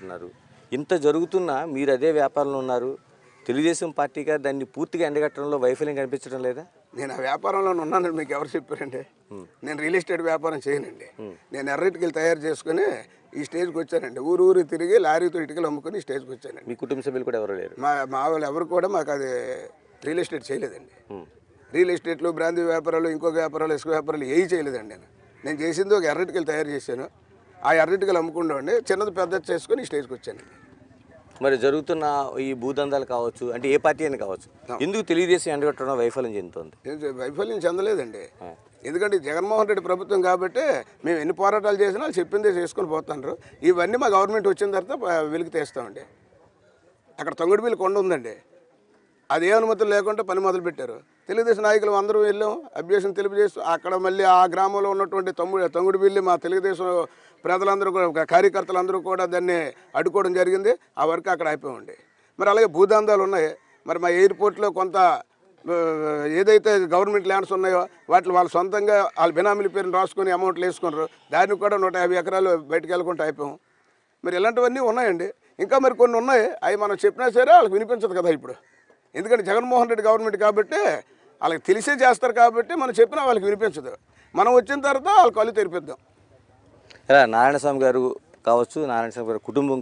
అంటున్నారు. ఇంత జరుగుతున్నా మీరు అదే వ్యాపారంలో ఉన్నారు. తెలుగుదేశం పార్టీగా దాన్ని పూర్తిగా ఎండగట్టడంలో వైఫల్యం కనిపించడం లేదా? నేను ఆ వ్యాపారంలో ఉన్నానని మీకు ఎవరు చెప్పారండి? నేను రియల్ ఎస్టేట్ వ్యాపారం చేయనండి. నేను ఎర్ర ఇటుకలు తయారు చేసుకుని ఈ స్టేజ్కి వచ్చానండి. ఊరు తిరిగి లారీతో ఇటుకలు అమ్ముకుని ఈ స్టేజ్కి వచ్చానండి. మీ కుటుంబ సభ్యులు కూడా ఎవరు లేరు? మా వాళ్ళు ఎవరు కూడా మాకు అది రియల్ ఎస్టేట్ చేయలేదండి. రియల్ ఎస్టేట్లు, బ్రాందీ వ్యాపారాలు, ఇంకొక వ్యాపారాలు, ఇసుక వ్యాపారాలు ఏవి చేయలేదండి. నేను చేసింది ఒక ఎర్ర ఇటుకలు తయారు చేశాను. ఆ ఎర్ర ఇటుకలు అమ్ముకుంటామండి. చిన్నది పెద్దది చేసుకుని ఈ స్టేజ్కి వచ్చానండి. మరి జరుగుతున్న ఈ భూదందాలు కావచ్చు, అంటే ఏ పార్టీ అని కావచ్చు, ఎందుకు తెలుగుదేశం ఎండగట్టడం వైఫల్యం చెందుతుంది? వైఫల్యం చెందలేదండి. ఎందుకంటే జగన్మోహన్ రెడ్డి ప్రభుత్వం కాబట్టి మేము ఎన్ని పోరాటాలు చేసినా వాళ్ళు చెప్పిందే చేసుకొని పోతున్నారు. ఇవన్నీ మా గవర్నమెంట్ వచ్చిన తర్వాత వెలికి తీస్తామండి. అక్కడ తొంగుడిపల్లి కొండ ఉందండి. అది ఏ అనుమతులు లేకుండా పని మొదలు పెట్టారు. తెలుగుదేశం నాయకులు అందరూ వెళ్ళాం, అభ్యర్థన తెలియజేస్తూ అక్కడ మళ్ళీ ఆ గ్రామంలో ఉన్నటువంటి తొంగుడిపల్లి మా తెలుగుదేశం ప్రజలందరూ కూడా, కార్యకర్తలందరూ కూడా దాన్ని అడ్డుకోవడం జరిగింది. ఆ వర్క్ అక్కడ అయిపోయింది. మరి అలాగే భూదందాలు ఉన్నాయి. మరి మా ఎయిర్పోర్ట్లో కొంత ఏదైతే గవర్నమెంట్ ల్యాండ్స్ ఉన్నాయో వాటిని వాళ్ళు సొంతంగా వాళ్ళ బినామీల పేరుని రాసుకొని అమౌంట్లు వేసుకున్నారు. దానికి కూడా 150 ఎకరాలు బయటకు వెళ్ళకుండా అయిపోయాం. మరి ఇలాంటివన్నీ ఉన్నాయండి. ఇంకా మరి కొన్ని ఉన్నాయి. అవి మనం చెప్పినా సరే వాళ్ళకి వినిపించదు కదా ఇప్పుడు. ఎందుకంటే జగన్మోహన్ రెడ్డి గవర్నమెంట్ కాబట్టి వాళ్ళకి తెలిసే చేస్తారు కాబట్టి మనం చెప్పినా వాళ్ళకి వినిపించదు. మనం వచ్చిన తర్వాత వాళ్ళకి కళ్ళు తెరిపిద్దాం. ఇలా నారాయణస్వామి గారు కావచ్చు, నారాయణస్వామి గారి కుటుంబం